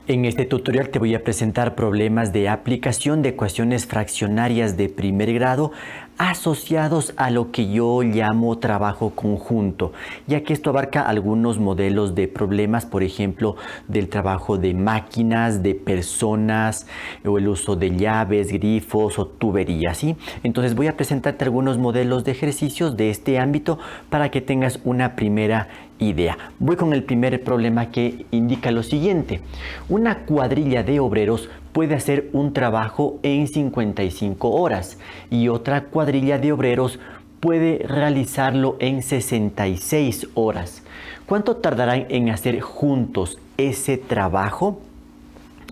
En este tutorial te voy a presentar problemas de aplicación de ecuaciones fraccionarias de primer grado asociados a lo que yo llamo trabajo conjunto, ya que esto abarca algunos modelos de problemas, por ejemplo, del trabajo de máquinas, de personas, o el uso de llaves, grifos o tuberías, ¿sí? Entonces voy a presentarte algunos modelos de ejercicios de este ámbito para que tengas una primera idea. Voy con el primer problema que indica lo siguiente. Una cuadrilla de obreros puede hacer un trabajo en 55 horas y otra cuadrilla de obreros puede realizarlo en 66 horas. ¿Cuánto tardarán en hacer juntos ese trabajo?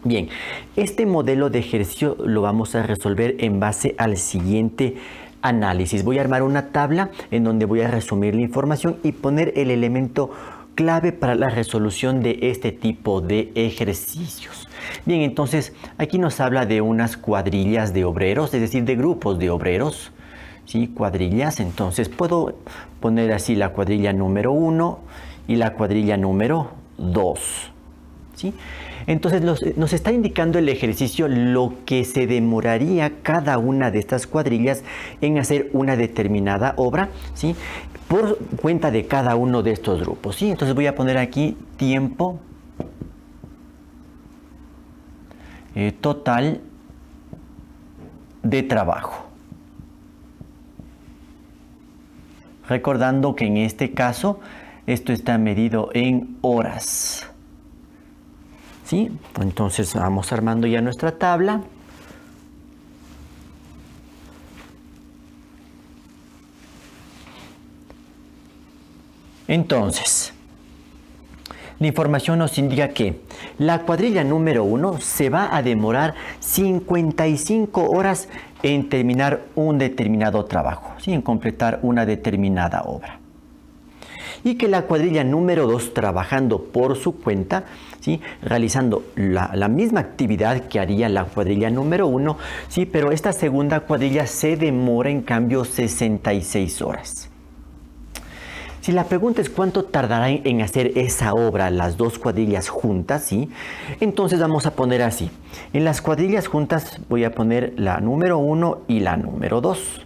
Bien, este modelo de ejercicio lo vamos a resolver en base al siguiente análisis. Voy a armar una tabla en donde voy a resumir la información y poner el elemento clave para la resolución de este tipo de ejercicios. Bien, entonces aquí nos habla de unas cuadrillas de obreros, es decir, de grupos de obreros, ¿sí? Cuadrillas, entonces puedo poner así la cuadrilla número 1 y la cuadrilla número 2, ¿sí? Entonces nos está indicando el ejercicio lo que se demoraría cada una de estas cuadrillas en hacer una determinada obra, ¿sí? Por cuenta de cada uno de estos grupos, ¿sí? Entonces voy a poner aquí tiempo total de trabajo. Recordando que en este caso esto está medido en horas, ¿sí? Entonces vamos armando ya nuestra tabla. Entonces, la información nos indica que la cuadrilla número 1 se va a demorar 55 horas en terminar un determinado trabajo, ¿sí? En completar una determinada obra. Y que la cuadrilla número 2, trabajando por su cuenta, ¿sí? Realizando la misma actividad que haría la cuadrilla número 1, ¿sí? Pero esta segunda cuadrilla se demora en cambio 66 horas. Si la pregunta es cuánto tardará en hacer esa obra las dos cuadrillas juntas, ¿sí? Entonces vamos a poner así. En las cuadrillas juntas voy a poner la número 1 y la número 2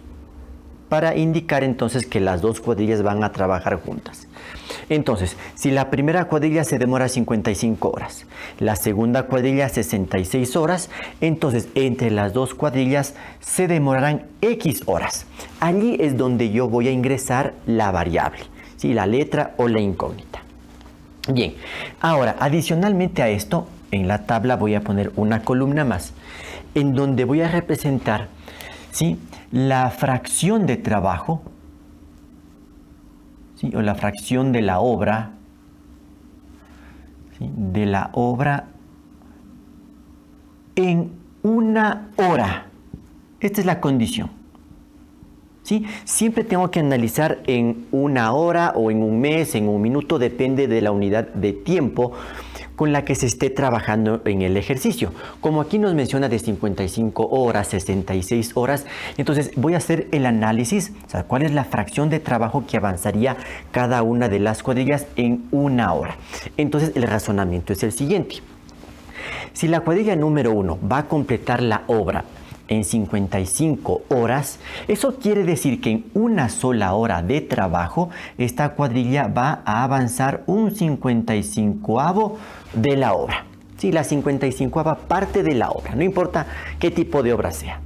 para indicar entonces que las dos cuadrillas van a trabajar juntas. Entonces, si la primera cuadrilla se demora 55 horas, la segunda cuadrilla 66 horas, entonces entre las dos cuadrillas se demorarán X horas. Allí es donde yo voy a ingresar la variable, ¿sí? La letra o la incógnita. Bien, ahora adicionalmente a esto, en la tabla voy a poner una columna más, en donde voy a representar, ¿sí? La fracción de trabajo, ¿sí? O la fracción de la obra, ¿sí? De la obra en una hora. Esta es la condición, ¿sí? Siempre tengo que analizar en una hora o en un mes, en un minuto, depende de la unidad de tiempo con la que se esté trabajando en el ejercicio. Como aquí nos menciona de 55 horas, 66 horas, entonces voy a hacer el análisis, o sea, cuál es la fracción de trabajo que avanzaría cada una de las cuadrillas en una hora. Entonces el razonamiento es el siguiente. Si la cuadrilla número 1 va a completar la obra en 55 horas, eso quiere decir que en una sola hora de trabajo, esta cuadrilla va a avanzar un 55avo de la obra. Sí, la 55ava parte de la obra, no importa qué tipo de obra sea.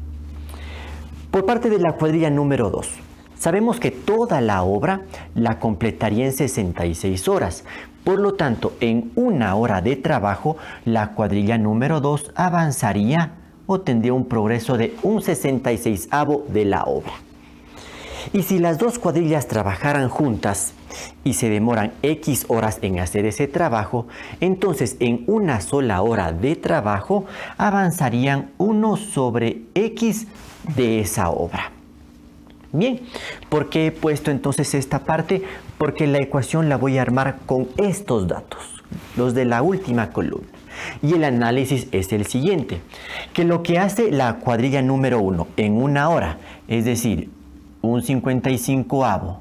Por parte de la cuadrilla número 2, sabemos que toda la obra la completaría en 66 horas. Por lo tanto, en una hora de trabajo, la cuadrilla número 2 avanzaría o tendría un progreso de un 66avo de la obra. Y si las dos cuadrillas trabajaran juntas y se demoran X horas en hacer ese trabajo, entonces en una sola hora de trabajo avanzarían 1 sobre X de esa obra. Bien, ¿por qué he puesto entonces esta parte? Porque la ecuación la voy a armar con estos datos, los de la última columna. Y el análisis es el siguiente, que lo que hace la cuadrilla número 1 en una hora, es decir, un 55avo,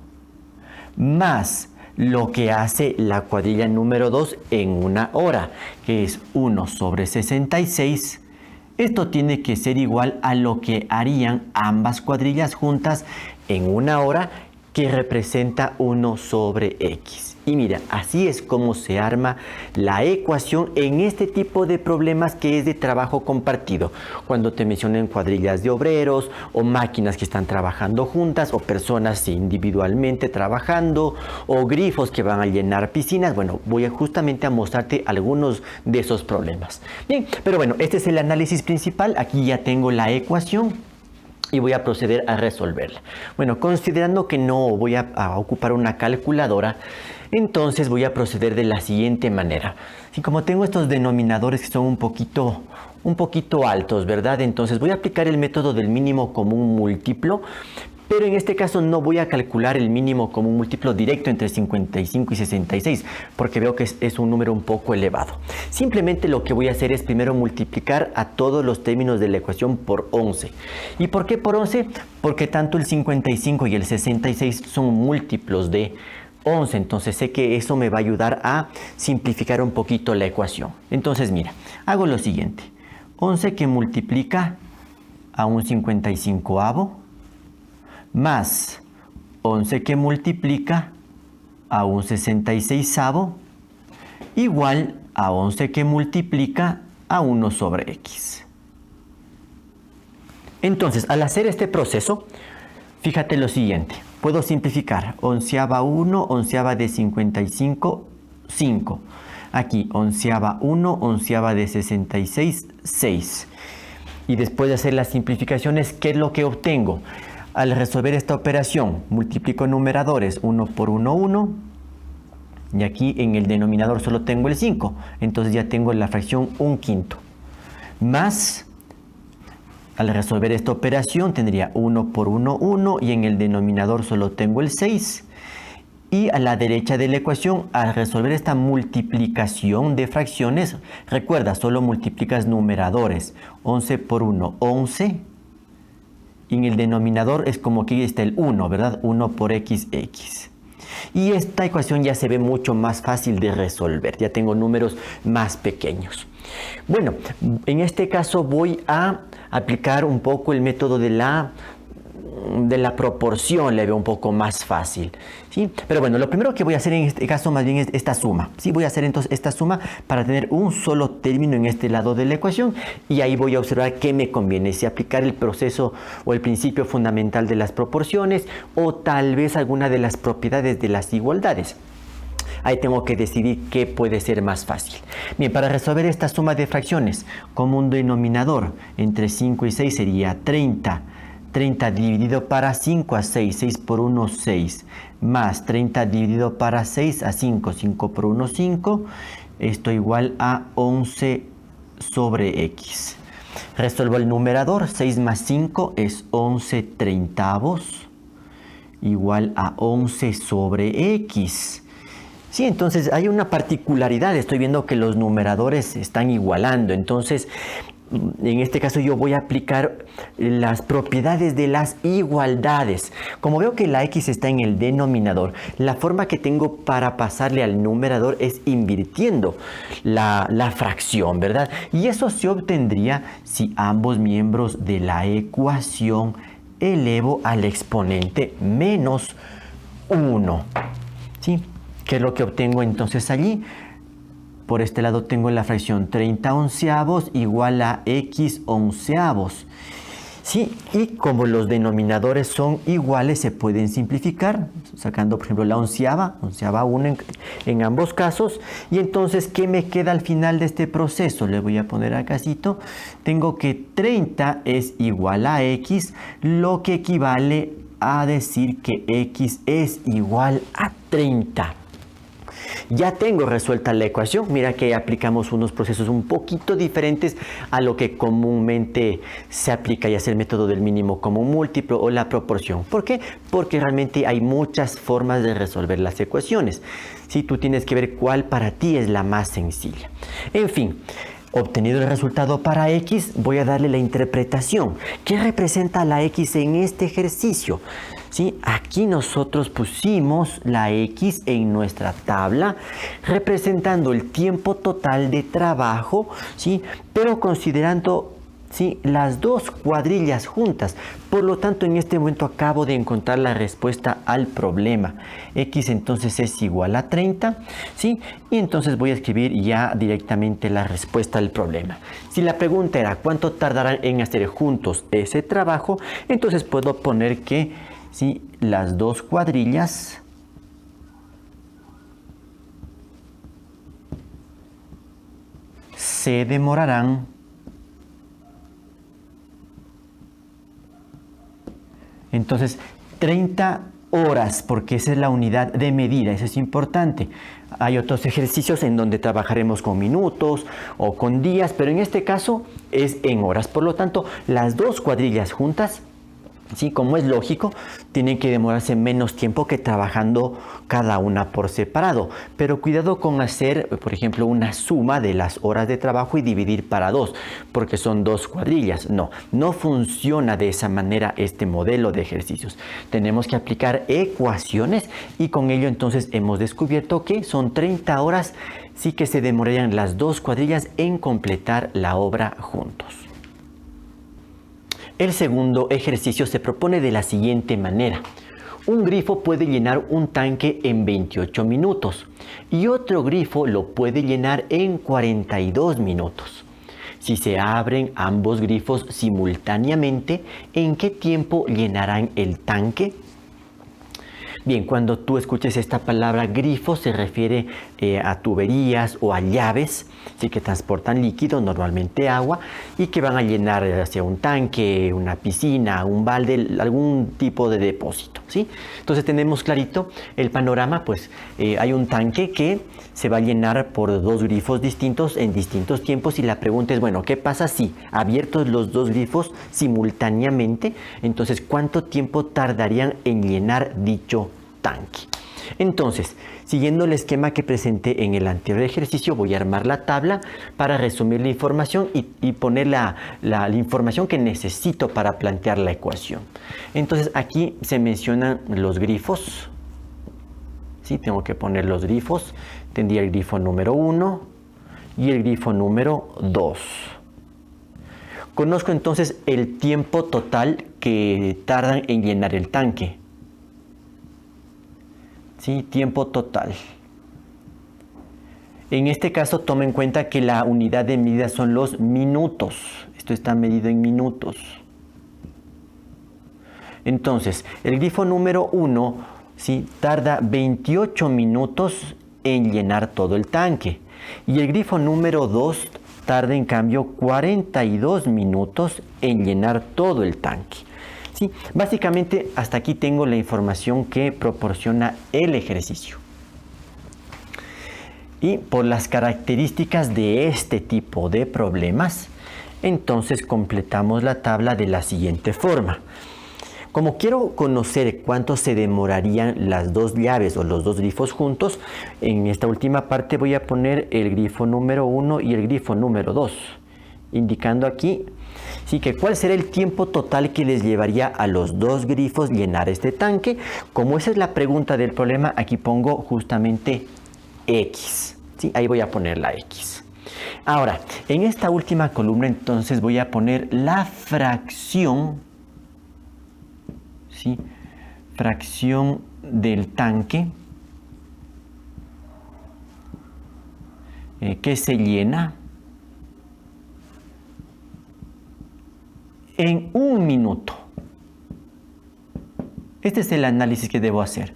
más lo que hace la cuadrilla número 2 en una hora, que es 1 sobre 66. Esto tiene que ser igual a lo que harían ambas cuadrillas juntas en una hora, que representa 1 sobre x. Y mira, así es como se arma la ecuación en este tipo de problemas que es de trabajo compartido. Cuando te mencionen cuadrillas de obreros o máquinas que están trabajando juntas o personas individualmente trabajando o grifos que van a llenar piscinas. Bueno, voy justamente a mostrarte algunos de esos problemas. Bien, pero bueno, este es el análisis principal. Aquí ya tengo la ecuación y voy a proceder a resolverla. Bueno, considerando que no voy a ocupar una calculadora, entonces voy a proceder de la siguiente manera. Y como tengo estos denominadores que son un poquito altos, ¿verdad? Entonces voy a aplicar el método del mínimo común múltiplo, pero en este caso no voy a calcular el mínimo común múltiplo directo entre 55 y 66, porque veo que es un número un poco elevado. Simplemente lo que voy a hacer es primero multiplicar a todos los términos de la ecuación por 11. ¿Y por qué por 11? Porque tanto el 55 y el 66 son múltiplos de 11, entonces sé que eso me va a ayudar a simplificar un poquito la ecuación. Entonces mira, hago lo siguiente. 11 que multiplica a un 55avo más 11 que multiplica a un 66avo igual a 11 que multiplica a 1 sobre x. Entonces, al hacer este proceso, fíjate lo siguiente. Puedo simplificar. Onceava 1, onceava de 55, 5. Aquí, onceava 1, onceava de 66, 6. Y después de hacer las simplificaciones, ¿qué es lo que obtengo? Al resolver esta operación, multiplico numeradores. 1 por 1, 1. Y aquí en el denominador solo tengo el 5. Entonces ya tengo la fracción 1/5. Más, al resolver esta operación, tendría 1 por 1, 1. Y en el denominador solo tengo el 6. Y a la derecha de la ecuación, al resolver esta multiplicación de fracciones, recuerda, solo multiplicas numeradores. 11 por 1, 11. Y en el denominador es como que aquí está el 1, ¿verdad? 1 por x. Y esta ecuación ya se ve mucho más fácil de resolver. Ya tengo números más pequeños. Bueno, en este caso voy a aplicar un poco el método de la proporción, le veo un poco más fácil, ¿sí? Pero bueno, lo primero que voy a hacer en este caso más bien es esta suma, ¿sí? Voy a hacer entonces esta suma para tener un solo término en este lado de la ecuación y ahí voy a observar qué me conviene, si aplicar el proceso o el principio fundamental de las proporciones o tal vez alguna de las propiedades de las igualdades. Ahí tengo que decidir qué puede ser más fácil. Bien, para resolver esta suma de fracciones, como un denominador entre 5 y 6 sería 30. 30 dividido para 5 a 6, 6 por 1, 6. Más 30 dividido para 6 a 5, 5 por 1, 5. Esto igual a 11 sobre x. Resuelvo el numerador. 6 más 5 es 11 treintavos. Igual a 11 sobre x. Sí, entonces hay una particularidad. Estoy viendo que los numeradores se están igualando. Entonces, en este caso yo voy a aplicar las propiedades de las igualdades. Como veo que la x está en el denominador, la forma que tengo para pasarle al numerador es invirtiendo la fracción, ¿verdad? Y eso se obtendría si ambos miembros de la ecuación elevo al exponente menos 1. ¿Sí? ¿Qué es lo que obtengo entonces allí? Por este lado tengo la fracción 30 onceavos igual a x onceavos. Sí, y como los denominadores son iguales, se pueden simplificar, sacando por ejemplo la onceava 1 en ambos casos. Y entonces, ¿qué me queda al final de este proceso? Le voy a poner acácito. Tengo que 30 es igual a x, lo que equivale a decir que x es igual a 30. Ya tengo resuelta la ecuación. Mira que aplicamos unos procesos un poquito diferentes a lo que comúnmente se aplica, ya sea el método del mínimo común múltiplo o la proporción. ¿Por qué? Porque realmente hay muchas formas de resolver las ecuaciones. Si tú tienes que ver cuál para ti es la más sencilla. En fin, Obtenido el resultado para X, voy a darle la interpretación. ¿Qué representa la X en este ejercicio? ¿Sí? Aquí nosotros pusimos la X en nuestra tabla representando el tiempo total de trabajo, ¿sí? Pero considerando, ¿sí?, las dos cuadrillas juntas. Por lo tanto, en este momento acabo de encontrar la respuesta al problema. X entonces es igual a 30, ¿sí? Y entonces voy a escribir ya directamente la respuesta al problema. Si la pregunta era ¿cuánto tardarán en hacer juntos ese trabajo? Entonces puedo poner que, ¿sí?, las dos cuadrillas se demorarán entonces 30 horas, porque esa es la unidad de medida, eso es importante. Hay otros ejercicios en donde trabajaremos con minutos o con días, pero en este caso es en horas. Por lo tanto, las dos cuadrillas juntas, sí, como es lógico, tienen que demorarse menos tiempo que trabajando cada una por separado. Pero cuidado con hacer, por ejemplo, una suma de las horas de trabajo y dividir para 2, porque son dos cuadrillas. No funciona de esa manera este modelo de ejercicios. Tenemos que aplicar ecuaciones y con ello entonces hemos descubierto que son 30 horas, sí, que se demorarían las dos cuadrillas en completar la obra juntos. El segundo ejercicio se propone de la siguiente manera. Un grifo puede llenar un tanque en 28 minutos y otro grifo lo puede llenar en 42 minutos. Si se abren ambos grifos simultáneamente, ¿en qué tiempo llenarán el tanque? Bien, cuando tú escuches esta palabra grifo se refiere a tuberías o a llaves, ¿sí?, que transportan líquido, normalmente agua, y que van a llenar hacia un tanque, una piscina, un balde, algún tipo de depósito, ¿sí? Entonces tenemos clarito el panorama, pues hay un tanque que se va a llenar por dos grifos distintos en distintos tiempos y la pregunta es, bueno, ¿qué pasa si abiertos los dos grifos simultáneamente? Entonces, ¿cuánto tiempo tardarían en llenar dicho tanque? Entonces, siguiendo el esquema que presenté en el anterior ejercicio, voy a armar la tabla para resumir la información y poner la información que necesito para plantear la ecuación. Entonces, aquí se mencionan los grifos. Sí, tengo que poner los grifos. Tendría el grifo número 1 y el grifo número 2. Conozco entonces el tiempo total que tardan en llenar el tanque. ¿Sí? Tiempo total. En este caso, toma en cuenta que la unidad de medida son los minutos. Esto está medido en minutos. Entonces, el grifo número 1, ¿sí?, tarda 28 minutos en llenar todo el tanque. Y el grifo número 2 tarda en cambio 42 minutos en llenar todo el tanque. Sí, básicamente hasta aquí tengo la información que proporciona el ejercicio. Y por las características de este tipo de problemas, entonces completamos la tabla de la siguiente forma. Como quiero conocer cuánto se demorarían las dos llaves o los dos grifos juntos, en esta última parte voy a poner el grifo número 1 y el grifo número 2, indicando aquí, sí, que cuál será el tiempo total que les llevaría a los dos grifos llenar este tanque. Como esa es la pregunta del problema, aquí pongo justamente X. ¿Sí? Ahí voy a poner la X. Ahora, en esta última columna entonces voy a poner la fracción, ¿sí?, fracción del tanque que se llena en un minuto. Este es el análisis que debo hacer.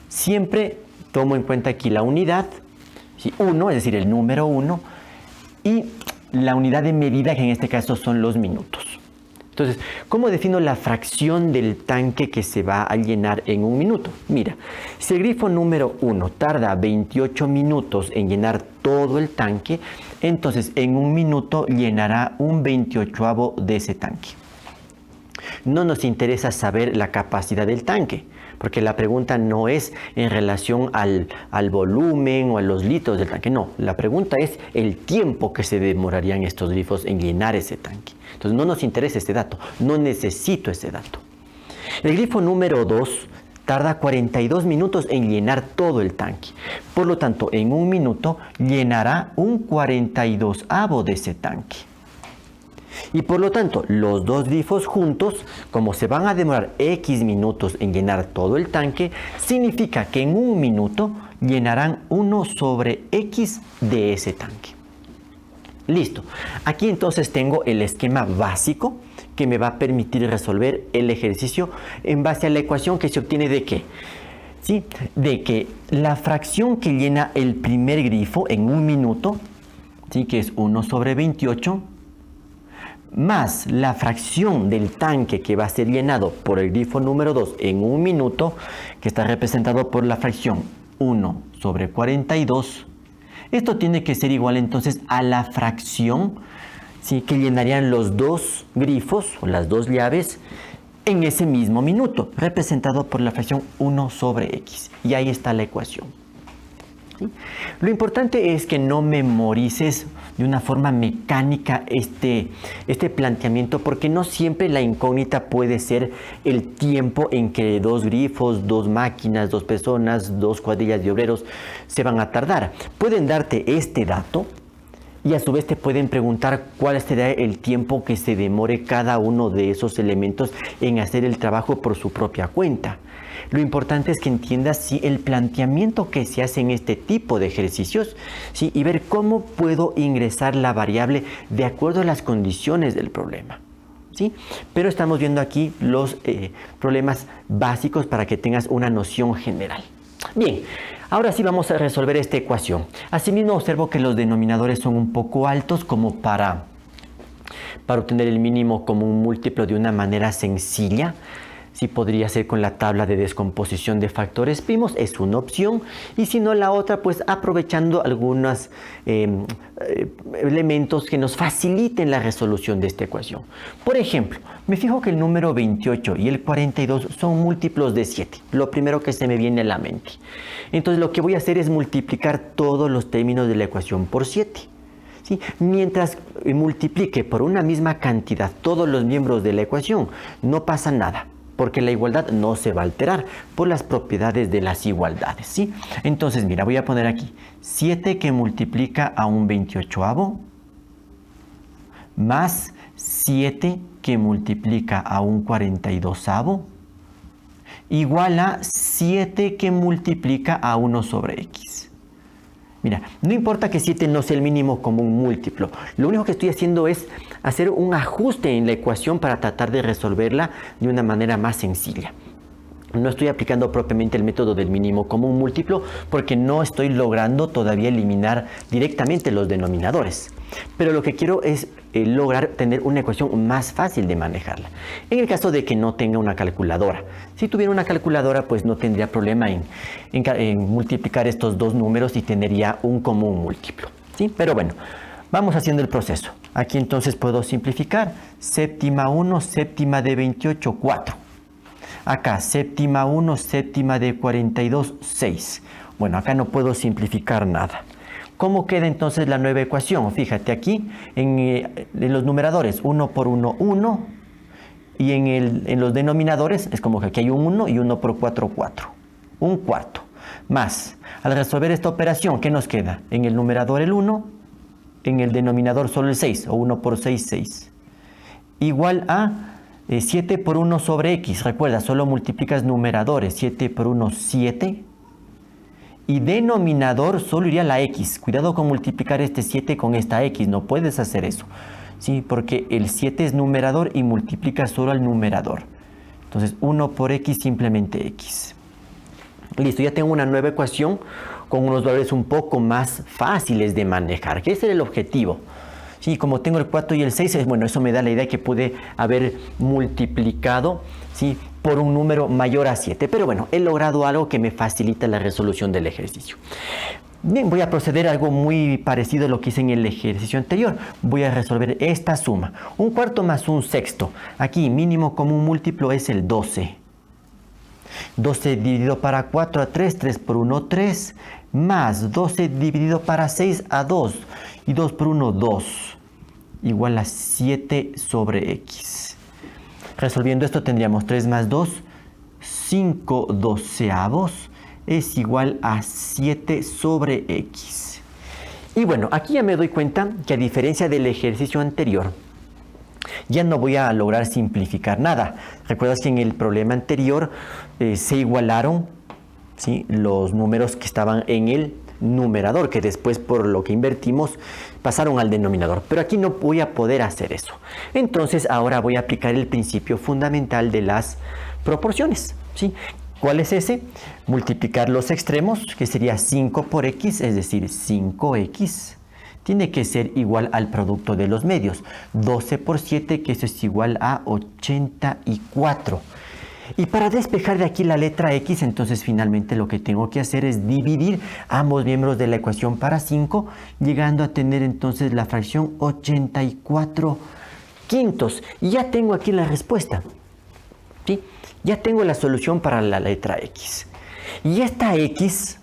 Siempre tomo en cuenta aquí la unidad, ¿sí?, 1, es decir, el número 1, y la unidad de medida, que en este caso son los minutos. Entonces, ¿cómo defino la fracción del tanque que se va a llenar en un minuto? Mira, si el grifo número 1 tarda 28 minutos en llenar todo el tanque, entonces en un minuto llenará un 28avo de ese tanque. No nos interesa saber la capacidad del tanque, porque la pregunta no es en relación al volumen o a los litros del tanque, no, la pregunta es el tiempo que se demorarían estos grifos en llenar ese tanque. Entonces no nos interesa este dato, no necesito ese dato. El grifo número 2 tarda 42 minutos en llenar todo el tanque. Por lo tanto, en un minuto llenará un 42avo de ese tanque. Y por lo tanto, los dos grifos juntos, como se van a demorar X minutos en llenar todo el tanque, significa que en un minuto llenarán 1 sobre X de ese tanque. Listo. Aquí entonces tengo el esquema básico que me va a permitir resolver el ejercicio en base a la ecuación que se obtiene de ¿qué? ¿Sí? De que la fracción que llena el primer grifo en un minuto, ¿sí? Que es 1 sobre 28, más la fracción del tanque que va a ser llenado por el grifo número 2 en un minuto, que está representado por la fracción 1 sobre 42. Esto tiene que ser igual entonces a la fracción, ¿sí? Que llenarían los dos grifos o las dos llaves en ese mismo minuto, representado por la fracción 1 sobre X. Y ahí está la ecuación. ¿Sí? Lo importante es que no memorices de una forma mecánica este planteamiento, porque no siempre la incógnita puede ser el tiempo en que dos grifos, dos máquinas, dos personas, dos cuadrillas de obreros se van a tardar. Pueden darte este dato y a su vez te pueden preguntar cuál será el tiempo que se demore cada uno de esos elementos en hacer el trabajo por su propia cuenta. Lo importante es que entiendas ¿sí? el planteamiento que se hace en este tipo de ejercicios, ¿sí? Y ver cómo puedo ingresar la variable de acuerdo a las condiciones del problema, ¿sí? Pero estamos viendo aquí los problemas básicos para que tengas una noción general. Bien, ahora sí vamos a resolver esta ecuación. Asimismo observo que los denominadores son un poco altos como para obtener el mínimo común múltiplo de una manera sencilla. Sí, podría ser con la tabla de descomposición de factores primos, es una opción, y si no la otra, pues aprovechando algunos elementos que nos faciliten la resolución de esta ecuación. Por ejemplo, me fijo que el número 28 y el 42 son múltiplos de 7, lo primero que se me viene a la mente. Entonces lo que voy a hacer es multiplicar todos los términos de la ecuación por 7. ¿Sí? Mientras multiplique por una misma cantidad todos los miembros de la ecuación, no pasa nada, porque la igualdad no se va a alterar por las propiedades de las igualdades, ¿sí? Entonces, mira, voy a poner aquí 7 que multiplica a un 28avo más 7 que multiplica a un 42avo igual a 7 que multiplica a 1 sobre X. Mira, no importa que 7 no sea el mínimo común múltiplo, lo único que estoy haciendo es hacer un ajuste en la ecuación para tratar de resolverla de una manera más sencilla. No estoy aplicando propiamente el método del mínimo común múltiplo porque no estoy logrando todavía eliminar directamente los denominadores. Pero lo que quiero es lograr tener una ecuación más fácil de manejarla. En el caso de que no tenga una calculadora. Si tuviera una calculadora, pues no tendría problema en multiplicar estos dos números y tendría un común múltiplo, ¿sí? Pero bueno, vamos haciendo el proceso. Aquí entonces puedo simplificar. Séptima 1, séptima de 28, 4. Acá, séptima 1, séptima de 42, 6. Bueno, acá no puedo simplificar nada. ¿Cómo queda entonces la nueva ecuación? Fíjate aquí, en los numeradores, 1 por 1, 1. Y en los denominadores, es como que aquí hay un 1 y 1 por 4, 4. Un cuarto. Más, al resolver esta operación, ¿qué nos queda? En el numerador el 1, en el denominador solo el 6, o 1 por 6, 6. Igual a 7 por 1 sobre X. Recuerda, solo multiplicas numeradores. 7 por 1, 7. Y denominador solo iría la X. Cuidado con multiplicar este 7 con esta X. No puedes hacer eso. ¿Sí? Porque el 7 es numerador y multiplica solo al numerador. Entonces 1 por X simplemente X. Listo, ya tengo una nueva ecuación con unos valores un poco más fáciles de manejar. ¿Qué es el objetivo? Sí, como tengo el 4 y el 6, bueno, eso me da la idea que pude haber multiplicado, ¿sí?, por un número mayor a 7. Pero bueno, he logrado algo que me facilita la resolución del ejercicio. Bien, voy a proceder a algo muy parecido a lo que hice en el ejercicio anterior. Voy a resolver esta suma. Un cuarto más un sexto. Aquí mínimo común múltiplo es el 12. 12 dividido para 4 a 3, 3 por 1, 3, más 12 dividido para 6 a 2, y 2 por 1, 2, igual a 7 sobre x. Resolviendo esto tendríamos 3 más 2, 5 doceavos, es igual a 7 sobre x. Y bueno, aquí ya me doy cuenta que a diferencia del ejercicio anterior, ya no voy a lograr simplificar nada. Recuerdas que en el problema anterior se igualaron, ¿sí?, los números que estaban en el numerador, que después por lo que invertimos pasaron al denominador. Pero aquí no voy a poder hacer eso. Entonces ahora voy a aplicar el principio fundamental de las proporciones, ¿sí? ¿Cuál es ese? Multiplicar los extremos, que sería 5 por x, es decir, 5x. Tiene que ser igual al producto de los medios. 12 por 7, que eso es igual a 84. Y para despejar de aquí la letra x, entonces finalmente lo que tengo que hacer es dividir ambos miembros de la ecuación para 5, llegando a tener entonces la fracción 84 quintos. Y ya tengo aquí la respuesta, ¿sí? Ya tengo la solución para la letra x. Y esta x,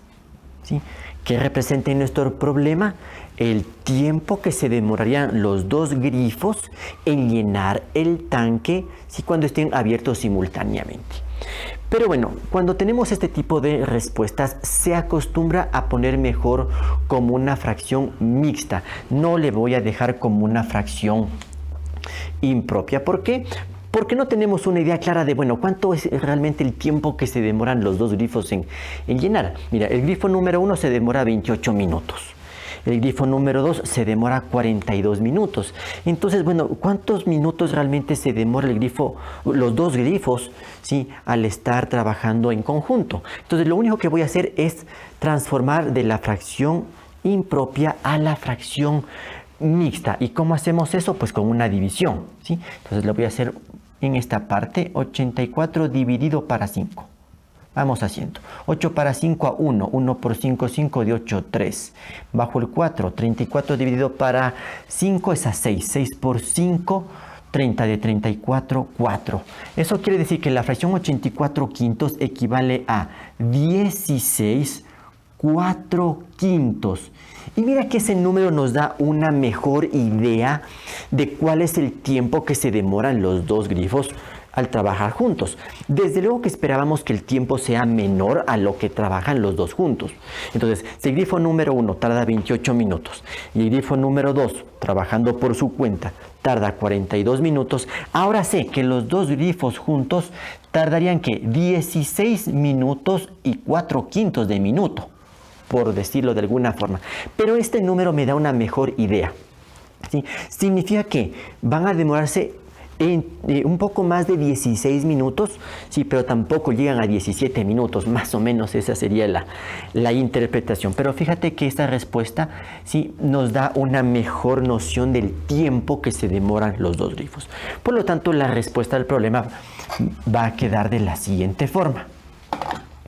¿sí?, que representa en nuestro problema el tiempo que se demorarían los dos grifos en llenar el tanque, ¿sí?, cuando estén abiertos simultáneamente. Pero bueno, cuando tenemos este tipo de respuestas se acostumbra a poner mejor como una fracción mixta. No le voy a dejar como una fracción impropia. ¿Por qué? Porque no tenemos una idea clara de, bueno, cuánto es realmente el tiempo que se demoran los dos grifos en llenar. Mira, el grifo número 1 se demora 28 minutos. El grifo número 2 se demora 42 minutos. Entonces, bueno, ¿cuántos minutos realmente se demora los dos grifos, ¿sí?, al estar trabajando en conjunto? Entonces, lo único que voy a hacer es transformar de la fracción impropia a la fracción mixta. ¿Y cómo hacemos eso? Pues con una división, ¿sí? Entonces, lo voy a hacer en esta parte, 84 dividido para 5. Vamos haciendo. 8 para 5 a 1. 1 por 5, 5 de 8, 3. Bajo el 4. 34 dividido para 5 es a 6. 6 por 5, 30 de 34, 4. Eso quiere decir que la fracción 84 quintos equivale a 16 4 quintos. Y mira que ese número nos da una mejor idea de cuál es el tiempo que se demoran los dos grifos al trabajar juntos. Desde luego que esperábamos que el tiempo sea menor a lo que trabajan los dos juntos. Entonces, si el grifo número 1 tarda 28 minutos y el grifo número 2, trabajando por su cuenta, tarda 42 minutos, ahora sé que los dos grifos juntos tardarían que 16 minutos y 4 quintos de minuto, por decirlo de alguna forma. Pero este número me da una mejor idea, ¿sí? Significa que van a demorarse un poco más de 16 minutos, sí, pero tampoco llegan a 17 minutos, más o menos esa sería la interpretación. Pero fíjate que esta respuesta, sí, nos da una mejor noción del tiempo que se demoran los dos grifos. Por lo tanto, la respuesta al problema va a quedar de la siguiente forma,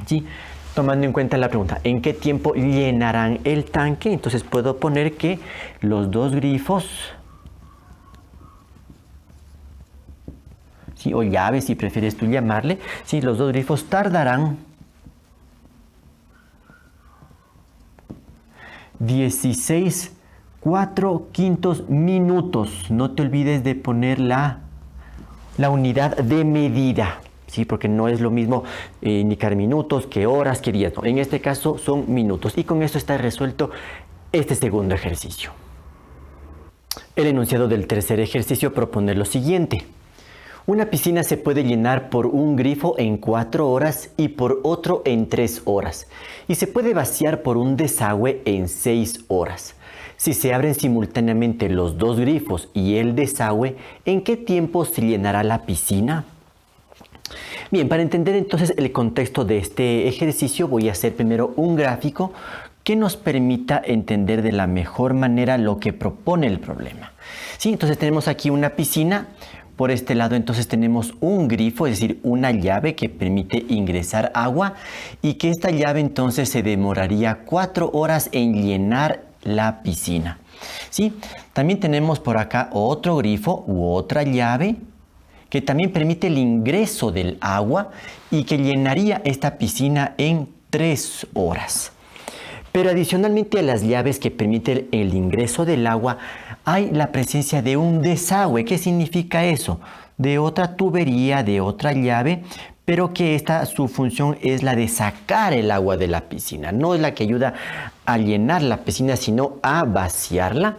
¿sí? Tomando en cuenta la pregunta, ¿en qué tiempo llenarán el tanque? Entonces puedo poner que los dos grifos, ¿sí?, o llaves, si prefieres tú llamarle, ¿sí?, los dos grifos tardarán 16 4 quintos minutos. No te olvides de poner la unidad de medida, ¿sí?, porque no es lo mismo indicar minutos que horas que días. No, en este caso son minutos. Y con esto está resuelto este segundo ejercicio. El enunciado del tercer ejercicio propone lo siguiente. Una piscina se puede llenar por un grifo en 4 horas y por otro en 3 horas. Y se puede vaciar por un desagüe en 6 horas. Si se abren simultáneamente los dos grifos y el desagüe, ¿en qué tiempo se llenará la piscina? Bien, para entender entonces el contexto de este ejercicio, voy a hacer primero un gráfico que nos permita entender de la mejor manera lo que propone el problema. ¿Sí? Entonces tenemos aquí una piscina. Por este lado entonces tenemos un grifo, es decir, una llave que permite ingresar agua y que esta llave entonces se demoraría 4 horas en llenar la piscina. ¿Sí? También tenemos por acá otro grifo u otra llave que también permite el ingreso del agua y que llenaría esta piscina en 3 horas. Pero adicionalmente a las llaves que permiten el ingreso del agua, hay la presencia de un desagüe. ¿Qué significa eso? De otra tubería, de otra llave, pero que su función es la de sacar el agua de la piscina. No es la que ayuda a llenar la piscina, sino a vaciarla.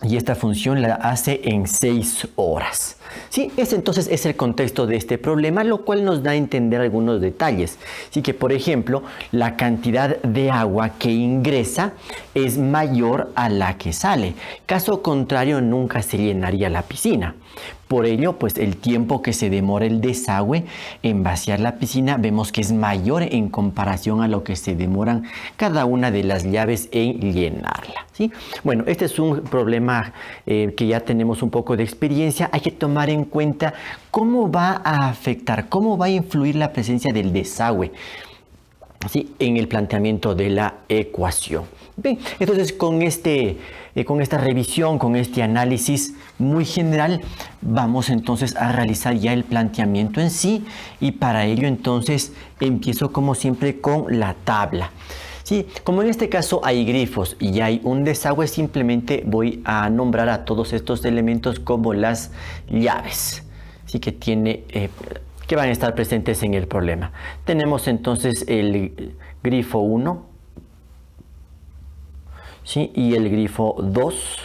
Y esta función la hace en 6 horas. ¿Sí? Ese entonces es el contexto de este problema, lo cual nos da a entender algunos detalles. Así que, por ejemplo, la cantidad de agua que ingresa es mayor a la que sale. Caso contrario, nunca se llenaría la piscina. Por ello, pues el tiempo que se demora el desagüe en vaciar la piscina vemos que es mayor en comparación a lo que se demoran cada una de las llaves en llenarla, ¿sí? Bueno, este es un problema que ya tenemos un poco de experiencia. Hay que tomar en cuenta cómo va a afectar, cómo va a influir la presencia del desagüe, ¿sí?, en el planteamiento de la ecuación. Bien, entonces con esta revisión, con este análisis muy general, vamos entonces a realizar ya el planteamiento en sí, y para ello entonces empiezo como siempre con la tabla. Sí, como en este caso hay grifos y hay un desagüe, simplemente voy a nombrar a todos estos elementos como las llaves, ¿sí?, que van a estar presentes en el problema. Tenemos entonces el grifo 1, ¿sí?, y el grifo 2.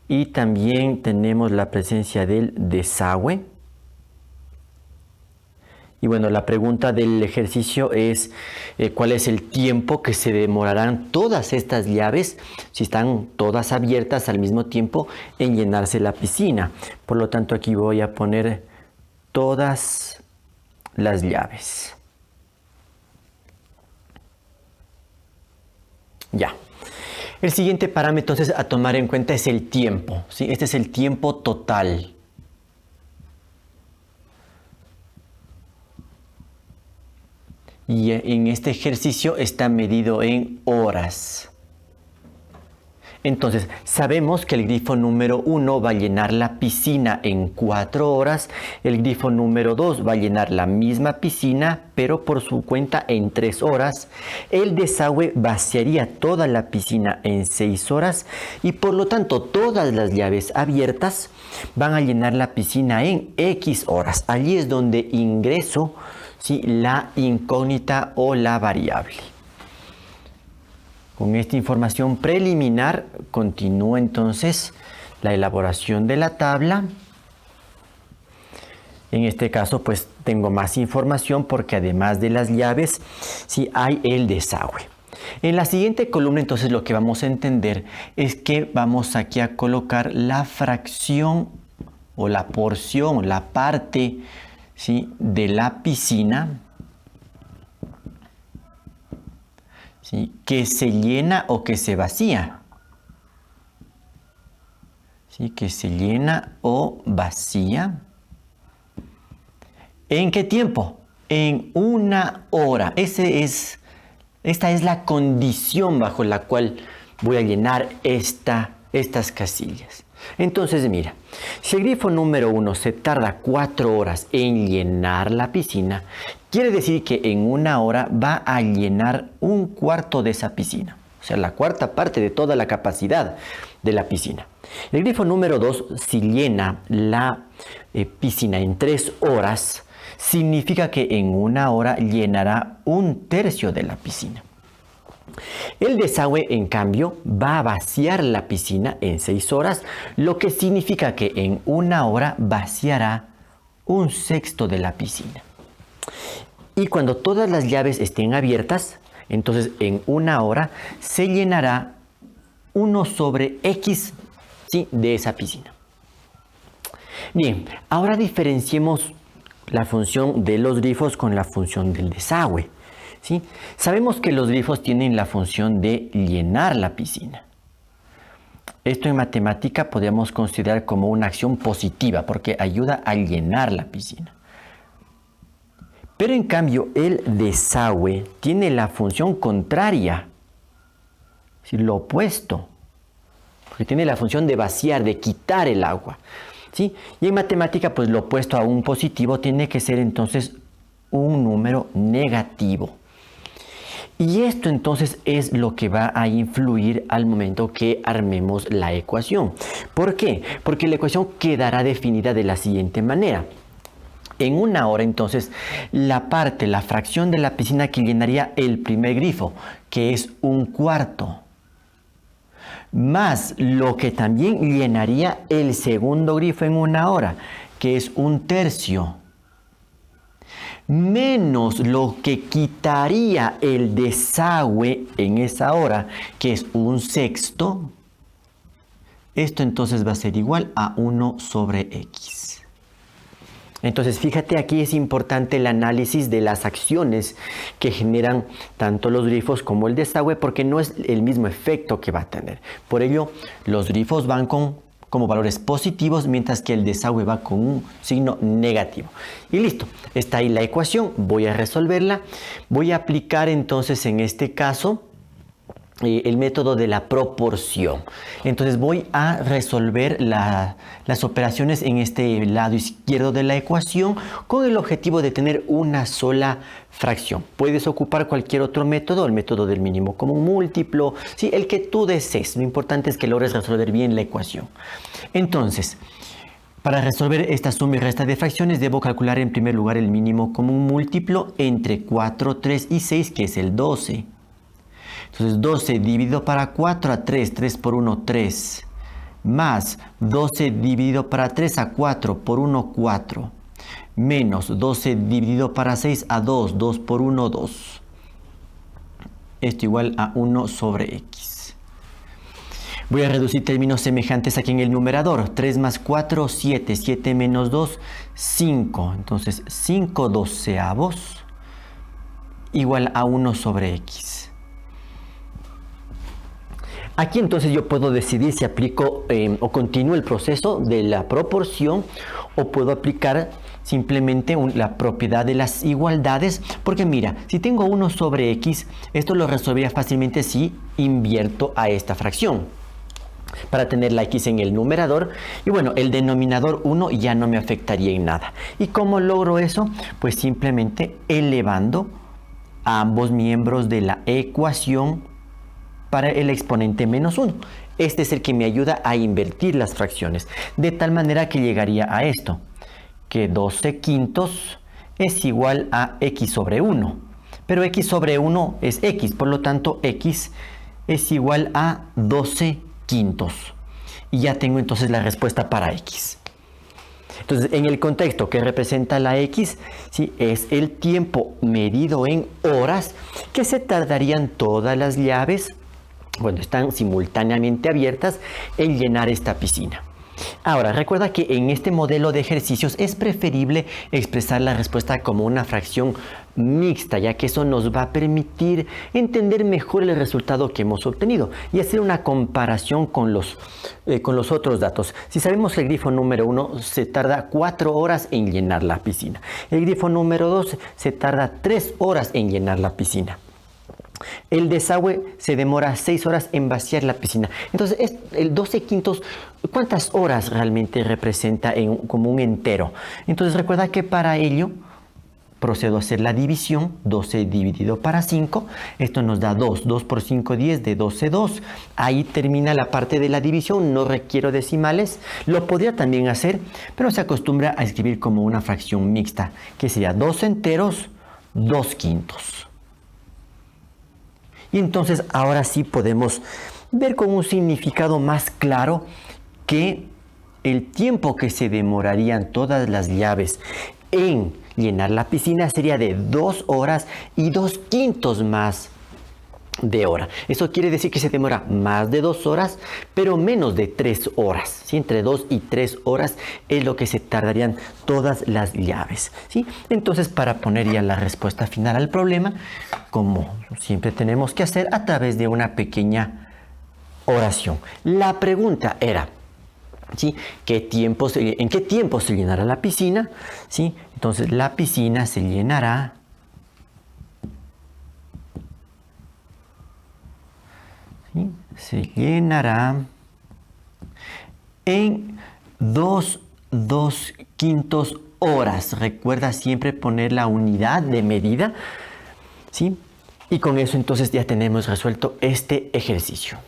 Y también tenemos la presencia del desagüe. Y bueno, la pregunta del ejercicio es ¿cuál es el tiempo que se demorarán todas estas llaves, si están todas abiertas al mismo tiempo, en llenarse la piscina? Por lo tanto, aquí voy a poner todas las llaves. Ya. El siguiente parámetro entonces a tomar en cuenta es el tiempo, ¿sí? Este es el tiempo total. Y en este ejercicio está medido en horas. Entonces, sabemos que el grifo número 1 va a llenar la piscina en 4 horas. El grifo número 2 va a llenar la misma piscina, pero por su cuenta en 3 horas. El desagüe vaciaría toda la piscina en 6 horas. Y por lo tanto, todas las llaves abiertas van a llenar la piscina en X horas. Allí es donde ingreso, ¿sí?, la incógnita o la variable. Con esta información preliminar continúa entonces la elaboración de la tabla. En este caso pues tengo más información porque además de las llaves, sí hay el desagüe. En la siguiente columna entonces lo que vamos a entender es que vamos aquí a colocar la fracción o la porción, la parte, ¿sí?, de la piscina, ¿sí?, que se llena o que se vacía. ¿Sí?, que se llena o vacía. ¿En qué tiempo? En 1 hora. Esta es la condición bajo la cual voy a llenar estas casillas. Entonces mira, si el grifo número 1 se tarda 4 horas en llenar la piscina, quiere decir que en 1 hora va a llenar 1/4 de esa piscina. O sea, la 1/4 parte de toda la capacidad de la piscina. El grifo número 2, si llena la piscina en 3 horas, significa que en 1 hora llenará 1/3 de la piscina. El desagüe, en cambio, va a vaciar la piscina en 6 horas, lo que significa que en 1 hora vaciará 1/6 de la piscina. Y cuando todas las llaves estén abiertas, entonces en 1 hora se llenará 1/X, ¿sí?, de esa piscina. Bien, ahora diferenciemos la función de los grifos con la función del desagüe, ¿sí? Sabemos que los grifos tienen la función de llenar la piscina. Esto en matemática podemos considerar como una acción positiva porque ayuda a llenar la piscina. Pero en cambio el desagüe tiene la función contraria, ¿sí?, lo opuesto. porque tiene la función de vaciar, de quitar el agua, ¿sí? Y en matemática, pues lo opuesto a un positivo tiene que ser entonces un número negativo. Y esto entonces es lo que va a influir al momento que armemos la ecuación. ¿Por qué? Porque la ecuación quedará definida de la siguiente manera. En una hora entonces la fracción de la piscina que llenaría el primer grifo, que es 1/4, más lo que también llenaría el segundo grifo en una hora, que es 1/3, menos lo que quitaría el desagüe en esa hora, que es 1/6. Esto entonces va a ser igual a 1/x. Entonces, fíjate, aquí es importante el análisis de las acciones que generan tanto los grifos como el desagüe, porque no es el mismo efecto que va a tener. Por ello, los grifos van como valores positivos, mientras que el desagüe va con un signo negativo. Y listo, está ahí la ecuación, voy a resolverla. Voy a aplicar entonces en este caso el método de la proporción. Entonces voy a resolver las operaciones en este lado izquierdo de la ecuación con el objetivo de tener una sola fracción. Puedes ocupar cualquier otro método, el método del mínimo común múltiplo, ¿sí? El que tú desees. Lo importante es que logres resolver bien la ecuación. Entonces, para resolver esta suma y resta de fracciones, debo calcular en primer lugar el mínimo común múltiplo entre 4, 3 y 6, que es el 12. Entonces 12 dividido para 4 a 3, 3 por 1, 3. Más 12 dividido para 3 a 4 por 1, 4. Menos 12 dividido para 6 a 2, 2 por 1, 2. Esto igual a 1/x. Voy a reducir términos semejantes aquí en el numerador. 3 más 4, 7. 7 menos 2, 5. Entonces 5/12 igual a 1/x. Aquí entonces yo puedo decidir si aplico o continúo el proceso de la proporción, o puedo aplicar simplemente la propiedad de las igualdades, porque mira, si tengo 1/x, esto lo resolvería fácilmente si invierto a esta fracción, para tener la x en el numerador, y bueno, el denominador 1 ya no me afectaría en nada. ¿Y cómo logro eso? Pues simplemente elevando a ambos miembros de la ecuación para el exponente menos 1. Este es el que me ayuda a invertir las fracciones, de tal manera que llegaría a esto, que 12/5 es igual a x/1. Pero x/1 es x, por lo tanto x es igual a 12/5. Y ya tengo entonces la respuesta para x. Entonces, en el contexto que representa la x, ¿sí? Es el tiempo medido en horas que se tardarían todas las llaves cuando están simultáneamente abiertas en llenar esta piscina. Ahora, recuerda que en este modelo de ejercicios es preferible expresar la respuesta como una fracción mixta, ya que eso nos va a permitir entender mejor el resultado que hemos obtenido y hacer una comparación con los otros datos. Si sabemos que el grifo número 1 se tarda 4 horas en llenar la piscina, el grifo número 2 se tarda 3 horas en llenar la piscina, el desagüe se demora 6 horas en vaciar la piscina. Entonces, el 12/5, ¿cuántas horas realmente representa como un entero? Entonces, recuerda que para ello procedo a hacer la división. 12 dividido para 5. Esto nos da 2. 2 por 5, 10. De 12, 2. Ahí termina la parte de la división. No requiero decimales. Lo podría también hacer, pero se acostumbra a escribir como una fracción mixta, que sería 2 enteros, 2/5. Y entonces ahora sí podemos ver con un significado más claro que el tiempo que se demorarían todas las llaves en llenar la piscina sería de 2 horas y 2/5 más de hora. Eso quiere decir que se demora más de 2 horas, pero menos de 3 horas. ¿Sí? Entre 2 y 3 horas es lo que se tardarían todas las llaves. ¿Sí? Entonces, para poner ya la respuesta final al problema, como siempre tenemos que hacer a través de una pequeña oración. La pregunta era, ¿sí? ¿En qué tiempo se llenará la piscina? ¿Sí? Entonces, la piscina se llenará ¿sí? Se llenará en 2/2 horas. Recuerda siempre poner la unidad de medida, ¿sí? Y con eso entonces ya tenemos resuelto este ejercicio.